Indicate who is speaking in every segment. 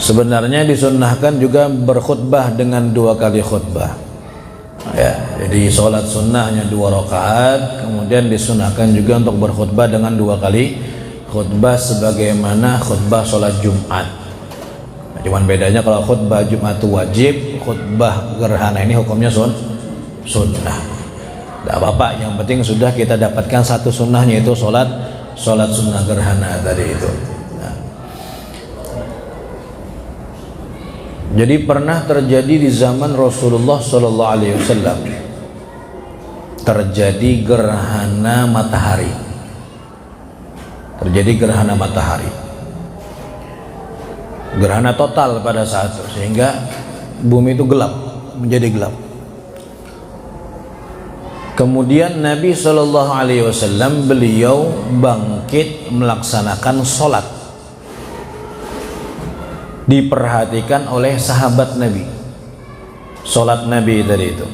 Speaker 1: Sebenarnya disunnahkan juga berkhutbah dengan 2 kali khutbah. Ya, jadi sholat sunnahnya 2 rakaat, kemudian disunahkan juga untuk berkhutbah dengan 2 kali khutbah sebagaimana khutbah sholat Jumat. Nah, cuman bedanya kalau khutbah Jumat itu wajib, khutbah gerhana ini hukumnya sunnah. Tidak apa-apa, yang penting sudah kita dapatkan satu sunnahnya, itu sholat sunnah gerhana tadi itu. Jadi pernah terjadi di zaman Rasulullah Sallallahu Alaihi Wasallam terjadi gerhana matahari. Gerhana total pada saat itu, sehingga bumi itu gelap, menjadi gelap. Kemudian Nabi Sallallahu Alaihi Wasallam beliau bangkit melaksanakan sholat. Diperhatikan oleh sahabat Nabi, sholat Nabi tadi itu,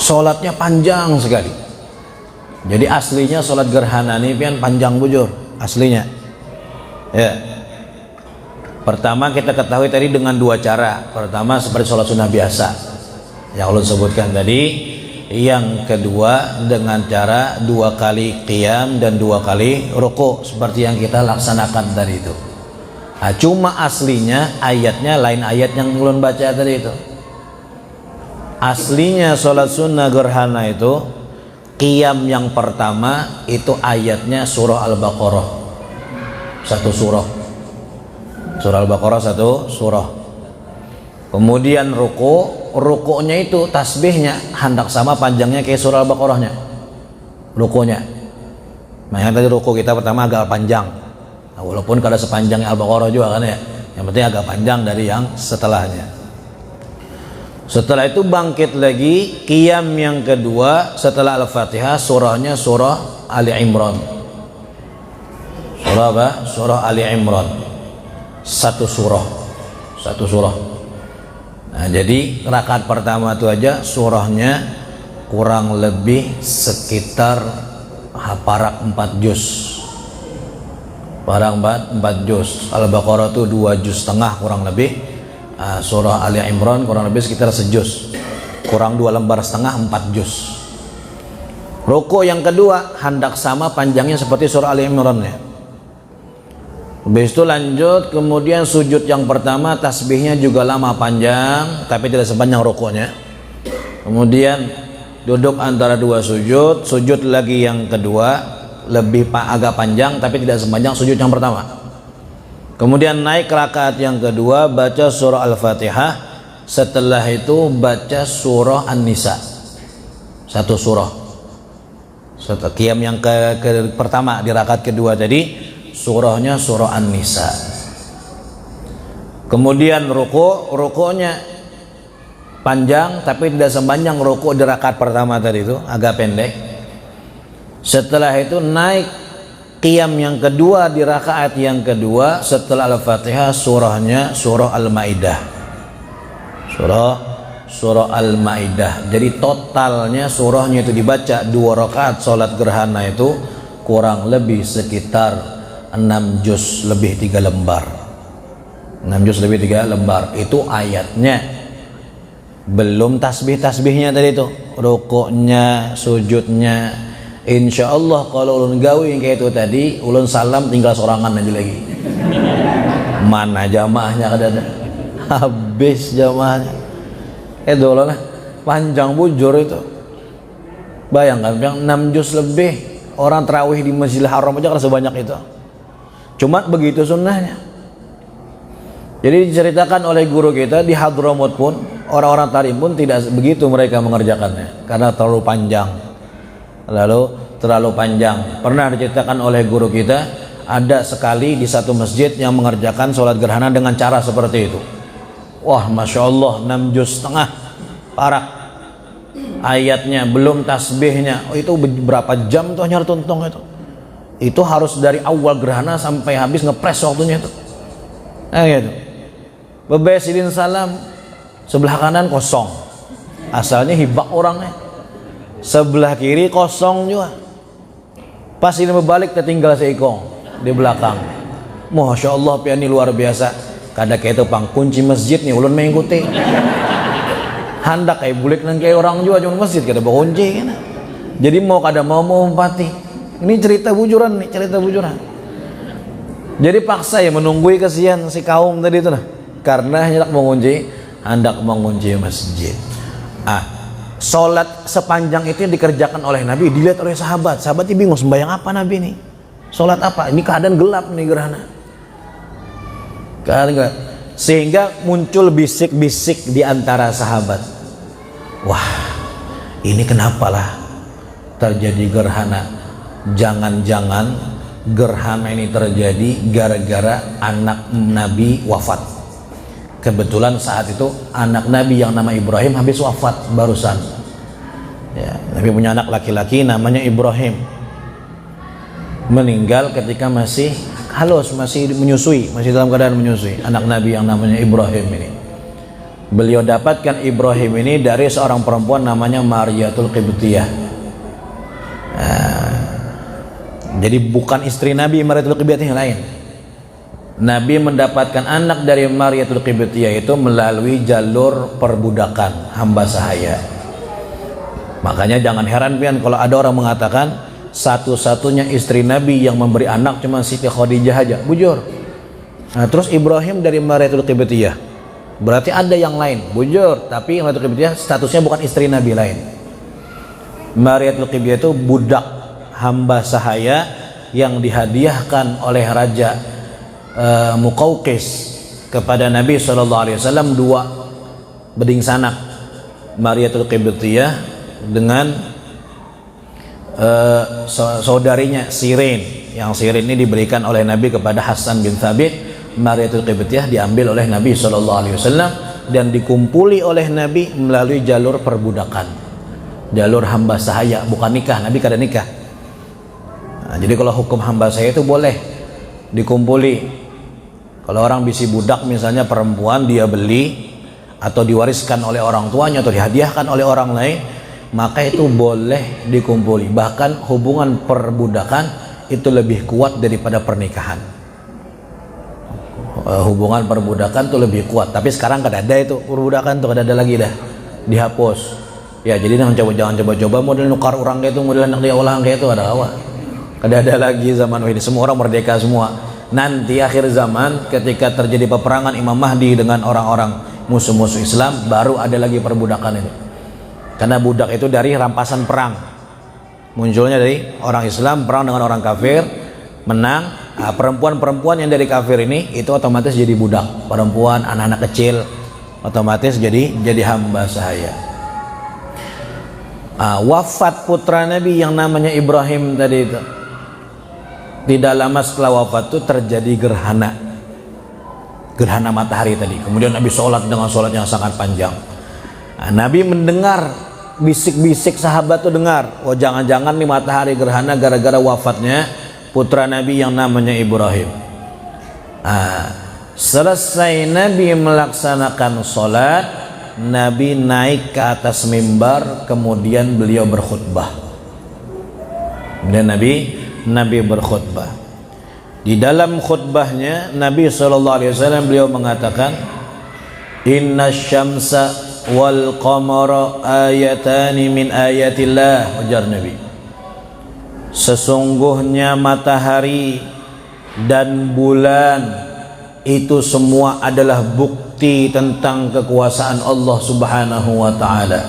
Speaker 1: sholatnya panjang sekali. Jadi aslinya sholat gerhana ini kan panjang bujur aslinya ya. Pertama kita ketahui tadi dengan 2 cara. Pertama seperti sholat sunnah biasa yang Allah sebutkan tadi. Yang kedua dengan cara 2 kali qiyam dan 2 kali ruku seperti yang kita laksanakan tadi itu. Nah, cuma aslinya ayatnya lain ayat yang ulun baca tadi itu. Aslinya sholat sunnah gerhana itu qiyam yang pertama itu ayatnya surah Al-Baqarah, 1 surah. Surah Al-Baqarah 1 surah. Kemudian rukuknya itu tasbihnya hendak sama panjangnya kayak surah Al-Baqarahnya, rukuknya. Makanya tadi ruku kita pertama agak panjang, nah, walaupun kada sepanjang Al-Baqarah juga kan ya, yang penting agak panjang dari yang setelahnya. Setelah itu bangkit lagi qiyam yang kedua setelah Al-Fatihah, surahnya surah Ali Imran. Surah apa? Surah Ali Imran, 1 surah. Nah, jadi rakaat pertama itu aja surahnya kurang lebih sekitar haparak 4 juz. Parang 4 juz. Al-Baqarah itu 2,5 juz kurang lebih. Surah Ali Imran kurang lebih sekitar sejuz. Kurang 2,5 lembar, 4 juz. Ruku yang kedua hendak sama panjangnya seperti surah Ali Imran ya. Habis itu lanjut, kemudian sujud yang pertama tasbihnya juga lama panjang tapi tidak sepanjang rukuknya. Kemudian duduk antara 2 sujud, sujud lagi yang kedua lebih agak panjang tapi tidak sepanjang sujud yang pertama. Kemudian naik rakaat yang kedua baca surah Al-Fatihah, setelah itu baca surah An-Nisa, 1 surah. Setelah qiyam yang pertama di rakaat kedua tadi surahnya surah An-Nisa. Kemudian rukuknya panjang tapi tidak sepanjang rukuk di rakaat pertama tadi itu, agak pendek. Setelah itu naik qiyam yang kedua di rakaat yang kedua setelah Al-Fatihah, surahnya surah Al-Maidah. Surah Al-Maidah. Jadi totalnya surahnya itu dibaca 2 rakaat salat gerhana itu kurang lebih sekitar 6 juz lebih 3 lembar. 6 juz lebih 3 lembar. Itu ayatnya. Belum tasbih-tasbihnya tadi itu, rukuknya, sujudnya. Insya Allah kalau ulun gawi yang kayak itu tadi, ulun salam tinggal sorangan aja lagi. Mana jamaahnya kada ada. Habis jamaahnya. Dolah lah, panjang bujur itu. Bayangkan yang 6 juz lebih, orang tarawih di Masjidil Haram aja kada sebanyak itu. Cuma begitu sunnahnya. Jadi diceritakan oleh guru kita di Hadramut pun, orang-orang tarim pun tidak begitu mereka mengerjakannya karena terlalu panjang. Pernah diceritakan oleh guru kita, ada sekali di satu masjid yang mengerjakan sholat gerhana dengan cara seperti itu. Wah, masya Allah, 6 juz setengah, parak. Ayatnya belum tasbihnya, itu berapa jam tuh nyari tuntung itu. Itu harus dari awal gerhana sampai habis ngepres waktunya itu. Nah gitu. Bebesidin salam, sebelah kanan kosong. Asalnya hibak orangnya. Sebelah kiri kosong juga. Pas ini berbalik tertinggal seikong di belakang. Masya Allah piani luar biasa. Kada kayak itu pang kunci masjid nih ulun mengikuti. Hendak kayak bulik nang kayak orang juga cuma masjid kada bawa kunci kan. Jadi mau kada mau empati. Ini cerita bujuran nih, cerita bujuran. Jadi paksa ya menunggui kasihan si kaum tadi itu nah. Karena hendak mengunci masjid. Sholat sepanjang itu yang dikerjakan oleh Nabi dilihat oleh sahabat. Sahabatnya bingung sembahyang apa Nabi nih? Sholat apa? Ini keadaan gelap nih gerhana. Keadaan gelap. Sehingga muncul bisik-bisik di antara sahabat. Wah, ini kenapalah terjadi gerhana? Jangan-jangan gerhana ini terjadi gara-gara anak Nabi wafat. Kebetulan saat itu anak Nabi yang nama Ibrahim habis wafat barusan. Ya, Nabi punya anak laki-laki namanya Ibrahim. Meninggal ketika masih halus, masih menyusui, masih dalam keadaan menyusui. Anak Nabi yang namanya Ibrahim ini. Beliau dapatkan Ibrahim ini dari seorang perempuan namanya Mariyatul Qibtiyah. Jadi bukan istri Nabi Mariyatul Qibtiyah yang lain. Nabi mendapatkan anak dari Mariyatul Qibtiyah itu melalui jalur perbudakan, hamba sahaya. Makanya jangan heran pian kalau ada orang mengatakan satu-satunya istri Nabi yang memberi anak cuma Siti Khadijah aja, bujur. Nah, terus Ibrahim dari Mariyatul Qibtiyah. Berarti ada yang lain, bujur. Tapi Mariyatul Qibtiyah statusnya bukan istri Nabi lain. Mariyatul Qibtiyah itu budak hamba sahaya yang dihadiahkan oleh Raja Muqawqis kepada Nabi SAW 2 beding sanak, Mariyatul Qibtiyah dengan saudarinya Sirin. Yang Sirin ini diberikan oleh Nabi kepada Hasan bin Thabit. Mariyatul Qibtiyah diambil oleh Nabi SAW dan dikumpuli oleh Nabi melalui jalur perbudakan, jalur hamba sahaya, bukan nikah. Nabi kada nikah. Nah, jadi kalau hukum hamba sahaya itu boleh dikumpuli. Kalau orang bisi budak misalnya perempuan dia beli atau diwariskan oleh orang tuanya atau dihadiahkan oleh orang lain, maka itu boleh dikumpuli. Bahkan hubungan perbudakan itu lebih kuat daripada pernikahan. Hubungan perbudakan itu lebih kuat. Tapi sekarang kada ada itu perbudakan tuh, kada ada lagi dah, dihapus. Ya jadi jangan coba-coba model nukar orang kayak itu, model anak dia ulang kayak itu ada apa? Kada ada lagi zaman ini. Semua orang merdeka semua. Nanti akhir zaman ketika terjadi peperangan Imam Mahdi dengan orang-orang musuh-musuh Islam, baru ada lagi perbudakan itu. Karena budak itu dari rampasan perang, munculnya dari orang Islam perang dengan orang kafir, menang. Perempuan-perempuan yang dari kafir ini itu otomatis jadi budak. Perempuan, anak-anak kecil otomatis jadi hamba sahaya. Wafat putra Nabi yang namanya Ibrahim tadi itu, tidak lama setelah wafat itu terjadi gerhana matahari tadi. Kemudian Nabi sholat dengan sholat yang sangat panjang. Nabi mendengar bisik-bisik, sahabat tuh dengar, oh jangan-jangan nih matahari gerhana gara-gara wafatnya putra Nabi yang namanya Ibrahim. Selesai Nabi melaksanakan sholat, Nabi naik ke atas mimbar, kemudian beliau berkhutbah. Kemudian Nabi berkhutbah. Di dalam khutbahnya Nabi SAW beliau mengatakan, Inna syamsa wal qamara ayatani min ayatillah. Ujar Nabi, sesungguhnya matahari dan bulan itu semua adalah bukti tentang kekuasaan Allah Subhanahu wa ta'ala.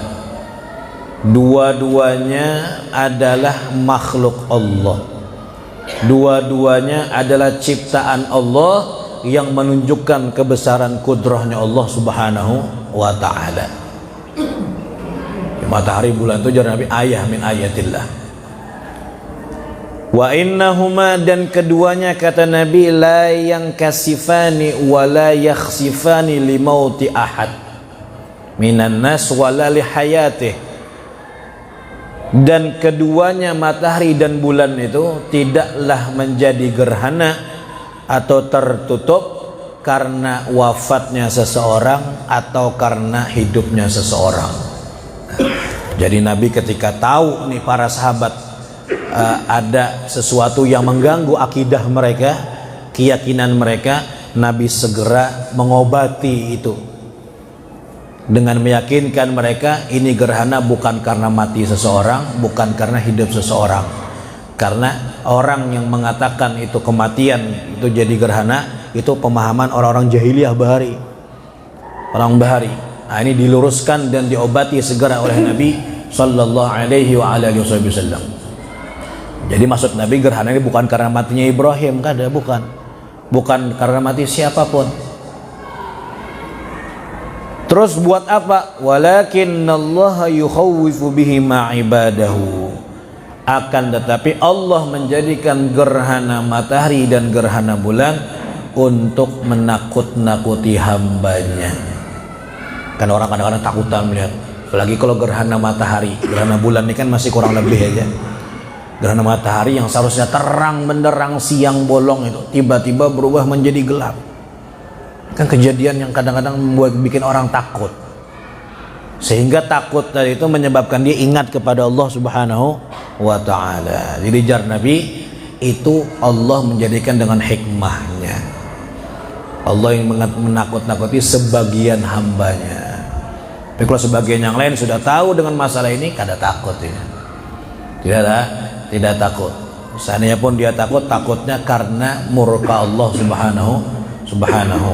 Speaker 1: Dua-duanya adalah makhluk Allah. Dua-duanya adalah ciptaan Allah yang menunjukkan kebesaran kudrahnya Allah Subhanahu wa ta'ala. Matahari bulan itu jar Nabi ayah min ayatillah. Wa innahuma, dan keduanya kata Nabi, la yang kasifani wa la yakhsifani li mauti ahad minan nas wa la li hayatih. Dan keduanya matahari dan bulan itu tidaklah menjadi gerhana atau tertutup karena wafatnya seseorang atau karena hidupnya seseorang. Jadi Nabi ketika tahu nih para sahabat ada sesuatu yang mengganggu akidah mereka, keyakinan mereka Nabi segera mengobati itu dengan meyakinkan mereka ini gerhana bukan karena mati seseorang, bukan karena hidup seseorang. Karena orang yang mengatakan itu kematian itu jadi gerhana, itu pemahaman orang-orang jahiliyah bahari, orang bahari. Nah, ini diluruskan dan diobati segera oleh Nabi sallallahu alaihi wa alihi wasallam. Jadi maksud Nabi gerhana ini bukan karena matinya Ibrahim, kada, bukan karena mati siapapun. Terus buat apa? Walakinnallaha yukhawwifu bihi ma'ibadahu. Akan tetapi Allah menjadikan gerhana matahari dan gerhana bulan untuk menakut-nakuti hambanya. Kan orang kadang-kadang takutan melihat, apalagi kalau gerhana matahari, gerhana bulan ini kan masih kurang lebih aja. Gerhana matahari yang seharusnya terang benderang siang bolong itu tiba-tiba berubah menjadi gelap. Kan kejadian yang kadang-kadang membuat bikin orang takut. Sehingga takut tadi itu menyebabkan dia ingat kepada Allah Subhanahu wa ta'ala. Jadi jar Nabi itu Allah menjadikan dengan hikmahnya. Allah yang menakut-nakuti sebagian hambanya. Tapi kalau sebagian yang lain sudah tahu dengan masalah ini, kada takut ini. Tidak takut. Seandainya pun dia takut, takutnya karena murka Allah Subhanahu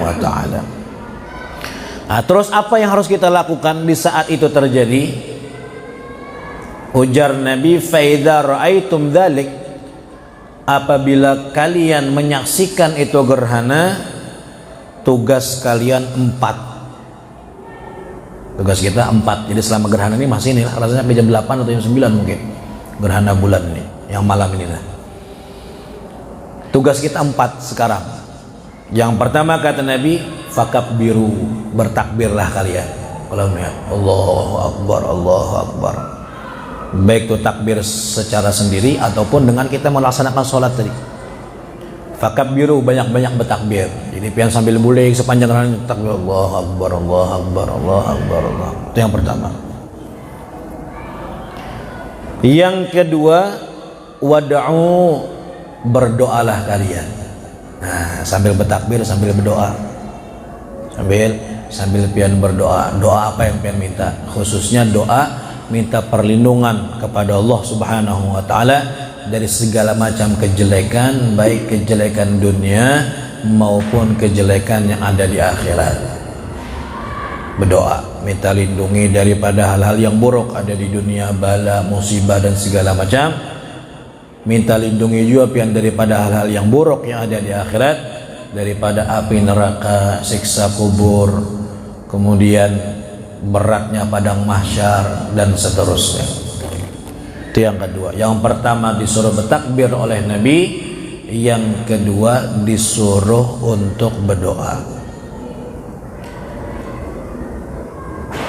Speaker 1: wa ta'ala. Nah, terus apa yang harus kita lakukan di saat itu terjadi? Ujar Nabi, faida ra'aitum dzalik, apabila kalian menyaksikan itu gerhana, tugas kalian 4. Tugas kita 4. Jadi selama gerhana ini masih ini rasanya sampai jam 8 atau jam 9 mungkin. Gerhana bulan ini, yang malam ini lah. Tugas kita 4 sekarang. Yang pertama kata Nabi, fakabbiru, bertakbirlah kalian. Kalau melihat Allahu Akbar, Allahu Akbar. Baik itu takbir secara sendiri ataupun dengan kita melaksanakan sholat tadi. Fakabbiru, banyak-banyak bertakbir. Jadi pian sambil bulik sepanjang hari takbir Allahu Akbar, Allahu Akbar, Allahu Akbar, Allah. Itu yang pertama. Yang kedua, wad'u, berdoalah kalian. Nah, sambil bertakbir sambil berdoa. Sambil pian berdoa. Doa apa yang pian minta? Khususnya doa minta perlindungan kepada Allah Subhanahu wa taala dari segala macam kejelekan, baik kejelekan dunia maupun kejelekan yang ada di akhirat. Berdoa minta lindungi daripada hal-hal yang buruk ada di dunia, bala, musibah dan segala macam. Minta lindungi juga pian daripada hal-hal yang buruk yang ada di akhirat, daripada api neraka, siksa kubur, kemudian beratnya padang mahsyar dan seterusnya. Itu yang kedua. Yang pertama disuruh bertakbir oleh Nabi, yang kedua disuruh untuk berdoa.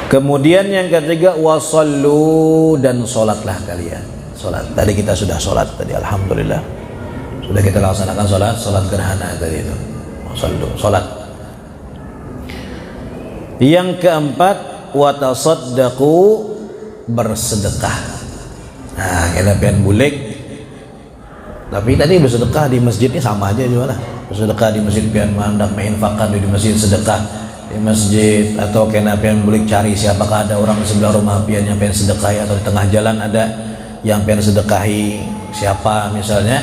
Speaker 1: Kemudian yang ketiga, wasallu, dan sholatlah kalian. Sholat. Tadi kita sudah sholat tadi, alhamdulillah. Sudah kita laksanakan sholat gerhana tadi itu. Wasallu, sholat. Yang keempat, watasaddaqu, bersedekah. Nah, kita pengen bulik. Tapi tadi bersedekah di masjid ini sama aja juga lah. Bersedekah di masjid pian mandak menginfakkan di masjid, sedekah di masjid, atau kena pian bulik cari siapakah ada orang di sebelah rumah pian yang pengen sedekahi, atau di tengah jalan ada yang pengen sedekahi siapa misalnya.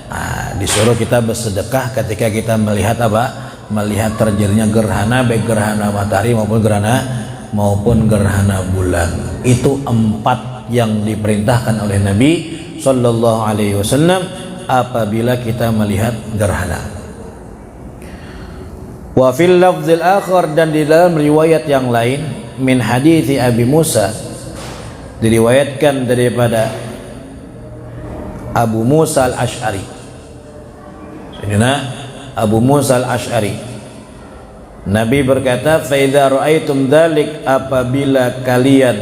Speaker 1: Nah, disuruh kita bersedekah ketika kita melihat apa? Melihat terjadinya gerhana, baik gerhana matahari maupun gerhana bulan. Itu 4 yang diperintahkan oleh Nabi sallallahu alaihi wasallam apabila kita melihat gerhana. Wa fil lafzil akhar, dan di dalam riwayat yang lain, min hadithi Abi Musa, diriwayatkan daripada Abu Musa al-Ash'ari. Sayyidina Abu Musa al-Ash'ari, Nabi berkata, fa idza ra'aitum dzalik, apabila kalian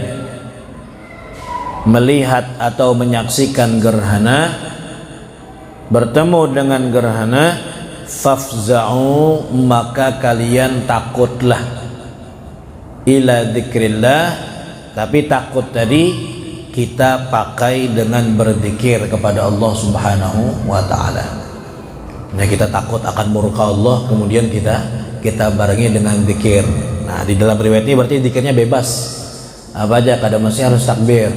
Speaker 1: melihat atau menyaksikan gerhana, bertemu dengan gerhana, fafza'u, maka kalian takutlah, ila dzikrillah. Tapi takut tadi kita pakai dengan berzikir kepada Allah Subhanahu wa ta'ala. Nah, kita takut akan murka Allah, kemudian kita barengi dengan zikir. Nah, di dalam riwayat ini berarti zikirnya bebas. Apa aja, kada mesti harus takbir.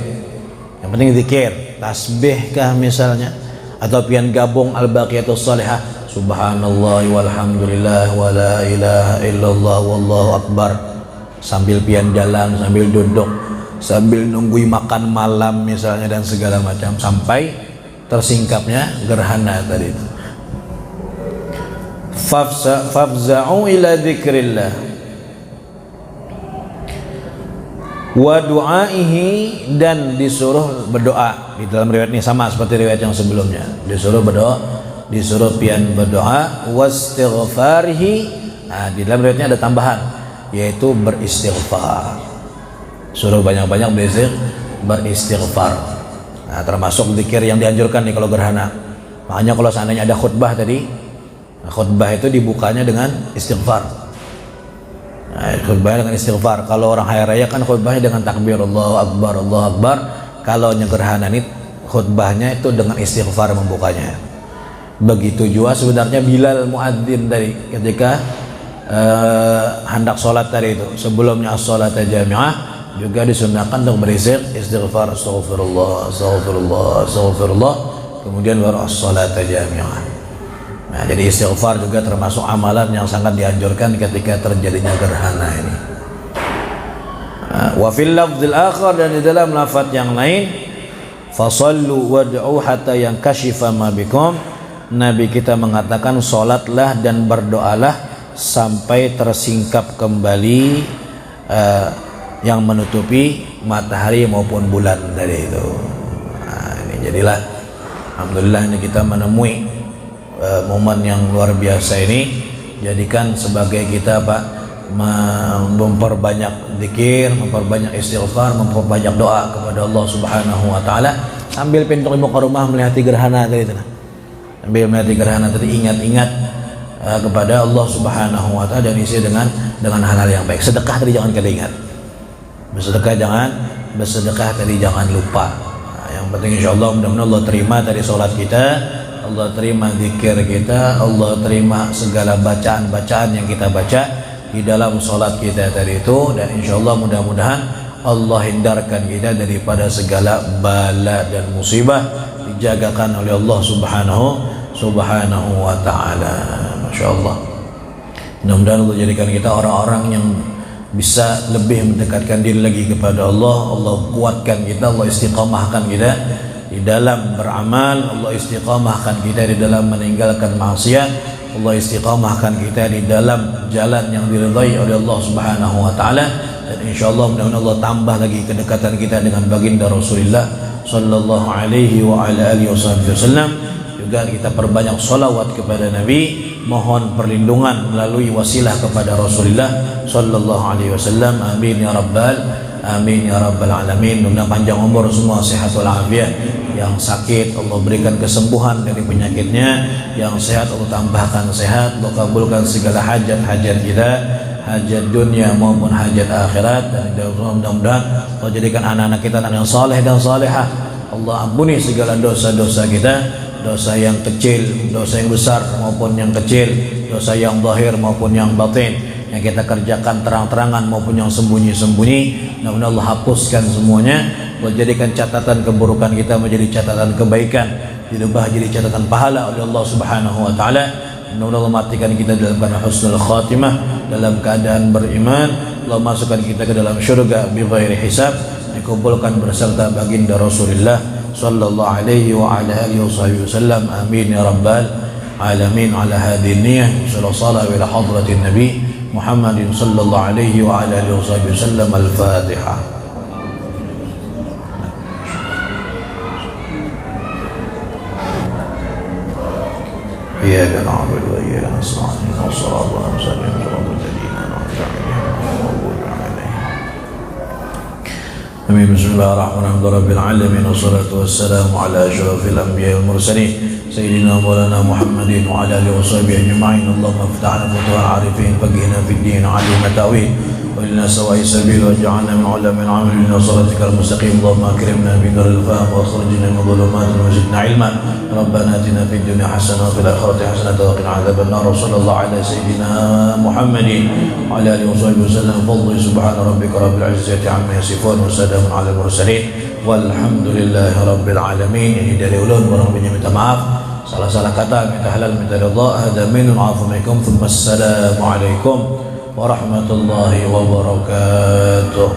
Speaker 1: Yang penting zikir, tasbih kah misalnya, atau pian gabung al-baqiyatus shalihah, subhanallah walhamdulillah wa la ilaha illallah wallahu akbar, sambil pian jalan, sambil duduk, sambil nunggu makan malam misalnya, dan segala macam sampai tersingkapnya gerhana tadi itu. Fafza'u ila dzikrillah wa du'aihi, dan disuruh berdoa. Di dalam riwayat ini sama seperti riwayat yang sebelumnya, disuruh berdoa, disuruh pian berdoa, wastighfarihi. Nah, di dalam riwayatnya ada tambahan, yaitu beristighfar. Suruh banyak-banyak beristighfar. Nah, termasuk zikir yang dianjurkan nih kalau gerhana. Makanya kalau seandainya ada khutbah tadi, khutbah itu dibukanya dengan istighfar. Nah, khutbahnya dengan istighfar. Kalau orang hari raya kan khutbahnya dengan takbir Allahu Akbar, Allahu Akbar. Kalau gerhana ini khutbahnya itu dengan istighfar membukanya. Begitu juga sebenarnya Bilal muadzin tadi ketika hendak sholat tadi itu, sebelumnya sholat jami'ah juga disunahkan untuk beristighfar, astaghfirullah, astaghfirullah, astaghfirullah, kemudian baru sholat jami'ah. Nah, jadi istighfar juga termasuk amalan yang sangat dianjurkan ketika terjadinya gerhana ini. Wa fil lafdzil akhar, dan di dalam lafaz yang lain, fasallu wad'u hatta yankashifa ma bikum, Nabi kita mengatakan salatlah dan berdoalah sampai tersingkap kembali yang menutupi matahari maupun bulan dari itu. Nah, ini jadilah alhamdulillah ini kita menemui momen yang luar biasa ini. Jadikan sebagai kita memperbanyak zikir, memperbanyak istighfar, memperbanyak doa kepada Allah Subhanahu wa taala, sambil pintu ibu ke rumah melihati gerhana tadi itu. Sambil melihati gerhana tadi ingat-ingat kepada Allah Subhanahu wa taala, dan isi dengan hal-hal yang baik. Sedekah tadi jangan kada ingat. Bersedekah tadi jangan lupa. Nah, yang penting insyaallah mudah-mudahan Allah terima dari sholat kita, Allah terima zikir kita, Allah terima segala bacaan-bacaan yang kita baca di dalam sholat kita tadi itu, dan insyaallah mudah-mudahan Allah hindarkan kita daripada segala bala dan musibah, dijagakan oleh Allah Subhanahu wa ta'ala. Masya Allah, mudah-mudahan Allah jadikan kita orang-orang yang bisa lebih mendekatkan diri lagi kepada Allah. Allah kuatkan kita, Allah istiqamahkan kita di dalam beramal, Allah istiqamahkan kita di dalam meninggalkan maksiat, Allah istiqamahkan kita di dalam jalan yang diridhai oleh Allah Subhanahu wa taala, dan insyaallah mudah-mudahan Allah tambah lagi kedekatan kita dengan baginda Rasulullah sallallahu alaihi wa ala alihi wasallam. Juga kita perbanyak salawat kepada Nabi, mohon perlindungan melalui wasilah kepada Rasulullah sallallahu alaihi wasallam. Amin ya rabbal alamin. Mudah panjang umur semua, sehat walafiat. Yang sakit Allah berikan kesembuhan dari penyakitnya, yang sehat Allah tambahkan sehat, Allah kabulkan segala hajat-hajat kita, hajat dunia maupun hajat akhirat, dan mudah-mudahan Allah jadikan anak-anak kita anak yang saleh dan salehah. Allah ampuni segala dosa-dosa kita, dosa yang kecil, dosa yang besar maupun yang kecil, dosa yang zahir maupun yang batin, yang kita kerjakan terang-terangan maupun yang sembunyi-sembunyi. Mudah-mudahan Allah hapuskan semuanya, Allah jadikan catatan keburukan kita menjadi catatan kebaikan, dirubah jadi catatan pahala oleh Allah Subhanahu wa taala. Mudah-mudahan Allah matikan kita dalam keadaan husnul khatimah, dalam keadaan beriman. Allah masukkan kita ke dalam syurga bi ghairi hisab, dikumpulkan berserta baginda Rasulullah sallallahu alaihi wa ala alihi wasallam. Amin ya rabbal alamin. Ala hadhihi niyyah sallallahu ila hadratin nabi Muhammadin sallallahu alaihi wa ala alihi wasallam. Al-Fatihah. إياك نعبد وإياك نستعين والصراط المستقيم صراط الذين أنعمت عليهم غير المغضوب عليهم. آمين. بسم الله الرحمن الرحيم. رب العالمين والصلاة والسلام على أشرف الأنبياء والمرسلين سيدنا مولانا محمد وعلى آله وصحبه أجمعين. اللهم افتح لنا فتوح العارفين، فقهنا في الدين، علمنا التأويل، واهدنا سواء السبيل واجعلنا من علماء العاملين وصراطك المستقيم. اللهم اكرمنا بنور الفهم واخرجنا من ظلمات وزدنا علما. ربنا اتنا في الدنيا حسنه وفي الاخره حسنه وقنا عذاب النار. وصلى الله على سيدنا محمد وعلى اله وصحبه وسلم. فضل سبحان ربك رب العزه عما يصفون وسلام على المرسلين والحمد لله رب العالمين. Ini dari ulun, orang punya minta maaf salah-salah kata, minta halal, minta ridha. Hada minun afu minkum. Assalamualaikum warahmatullahi wabarakatuh.